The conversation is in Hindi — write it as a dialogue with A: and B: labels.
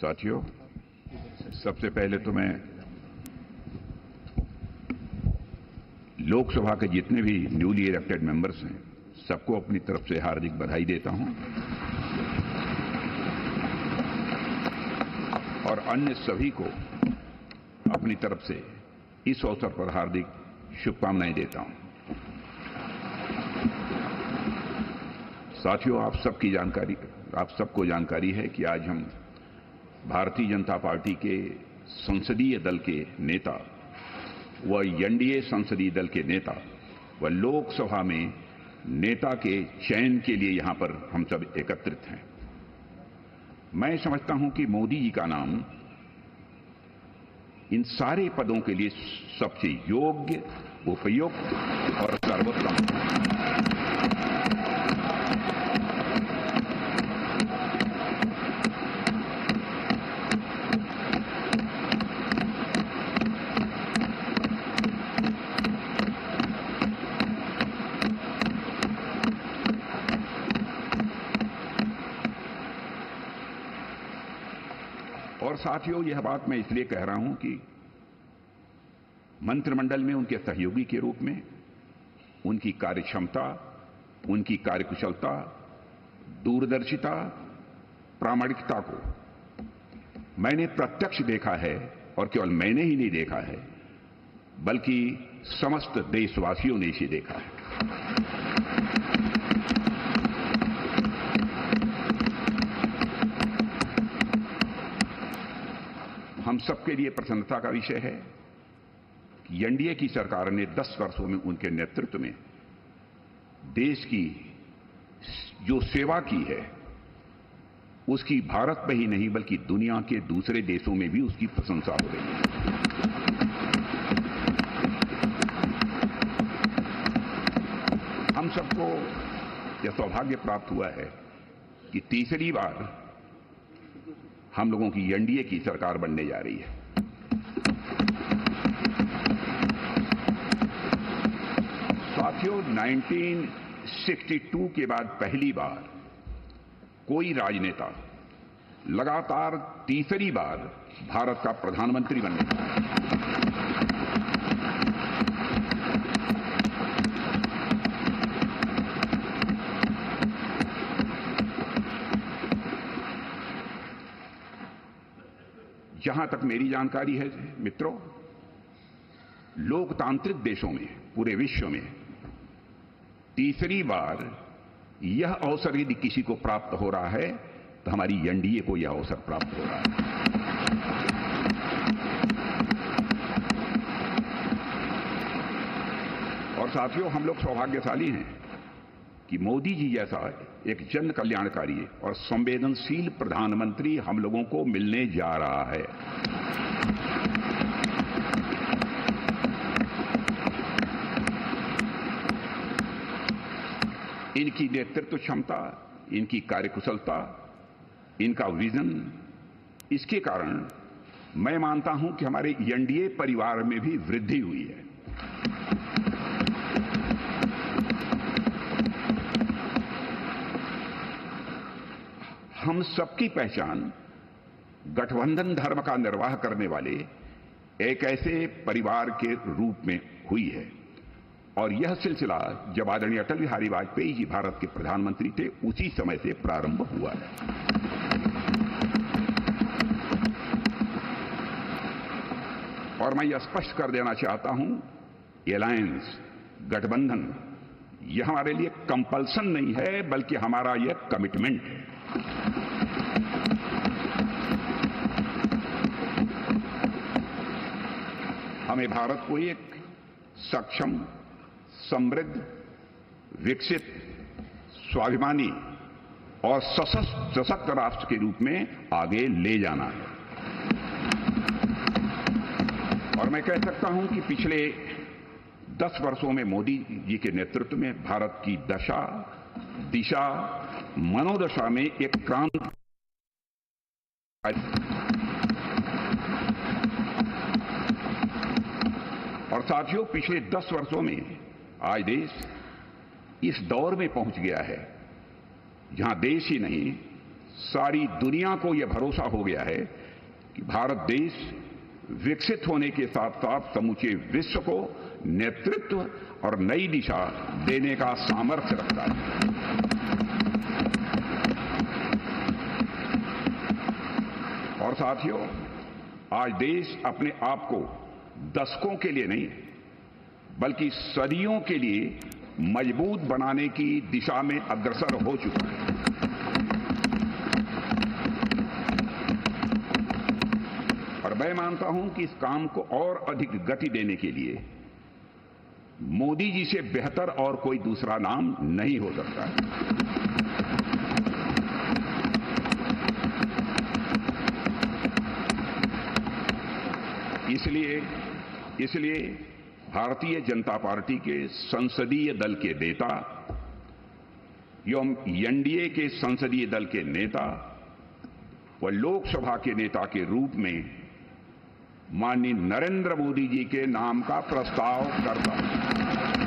A: साथियों, सबसे पहले तो मैं लोकसभा के जितने भी न्यूली इलेक्टेड मेंबर्स हैं सबको अपनी तरफ से हार्दिक बधाई देता हूं और अन्य सभी को अपनी तरफ से इस अवसर पर हार्दिक शुभकामनाएं देता हूं। साथियों, आप सबको जानकारी है कि आज हम भारतीय जनता पार्टी के संसदीय दल के नेता व एनडीए संसदीय दल के नेता व लोकसभा में नेता के चयन के लिए यहां पर हम सब एकत्रित हैं। मैं समझता हूं कि मोदी जी का नाम इन सारे पदों के लिए सबसे योग्य, उपयुक्त और सर्वोत्तम है। और साथियों, यह बात मैं इसलिए कह रहा हूं कि मंत्रिमंडल में उनके सहयोगी के रूप में उनकी कार्यक्षमता, उनकी कार्यकुशलता, दूरदर्शिता, प्रामाणिकता को मैंने प्रत्यक्ष देखा है और केवल मैंने ही नहीं देखा है बल्कि समस्त देशवासियों ने इसे देखा है। हम सबके लिए प्रसन्नता का विषय है कि एनडीए की सरकार ने 10 वर्षों में उनके नेतृत्व में देश की जो सेवा की है उसकी भारत में ही नहीं बल्कि दुनिया के दूसरे देशों में भी उसकी प्रशंसा हो रही है। हम सबको यह सौभाग्य प्राप्त हुआ है कि तीसरी बार हम लोगों की एनडीए की सरकार बनने जा रही है। साथियों, 1962 के बाद पहली बार कोई राजनेता लगातार तीसरी बार भारत का प्रधानमंत्री बनने जा रहा है। जहां तक मेरी जानकारी है मित्रों, लोकतांत्रिक देशों में पूरे विश्व में तीसरी बार यह अवसर यदि किसी को प्राप्त हो रहा है तो हमारी एनडीए को यह अवसर प्राप्त हो रहा है। और साथियों, हम लोग सौभाग्यशाली हैं कि मोदी जी जैसा एक जन कल्याणकारी और संवेदनशील प्रधानमंत्री हम लोगों को मिलने जा रहा है। इनकी नेतृत्व क्षमता, इनकी कार्यकुशलता, इनका विजन, इसके कारण मैं मानता हूं कि हमारे एनडीए परिवार में भी वृद्धि हुई है। हम सबकी पहचान गठबंधन धर्म का निर्वाह करने वाले एक ऐसे परिवार के रूप में हुई है और यह सिलसिला जब आदरणीय अटल बिहारी वाजपेयी जी भारत के प्रधानमंत्री थे उसी समय से प्रारंभ हुआ है। और मैं यह स्पष्ट कर देना चाहता हूं, एलायंस, गठबंधन, यह हमारे लिए कंपल्सन नहीं है बल्कि हमारा यह कमिटमेंट है। हमें भारत को एक सक्षम, समृद्ध, विकसित, स्वाभिमानी और सशक्त राष्ट्र के रूप में आगे ले जाना है। और मैं कह सकता हूं कि पिछले 10 वर्षों में मोदी जी के नेतृत्व में भारत की दशा, दिशा, मनोदशा में एक क्रांति। और साथियों, पिछले 10 वर्षों में आज देश इस दौर में पहुंच गया है जहां देश ही नहीं सारी दुनिया को यह भरोसा हो गया है कि भारत देश विकसित होने के साथ साथ समूचे विश्व को नेतृत्व और नई दिशा देने का सामर्थ्य रखता है। और साथियों, आज देश अपने आप को दशकों के लिए नहीं बल्कि सदियों के लिए मजबूत बनाने की दिशा में अग्रसर हो चुका है। और मैं मानता हूं कि इस काम को और अधिक गति देने के लिए मोदी जी से बेहतर और कोई दूसरा नाम नहीं हो सकता है। इसलिए भारतीय जनता पार्टी के संसदीय दल के नेता एवं एनडीए के संसदीय दल के नेता व लोकसभा के नेता के रूप में माननीय नरेंद्र मोदी जी के नाम का प्रस्ताव करता हूं।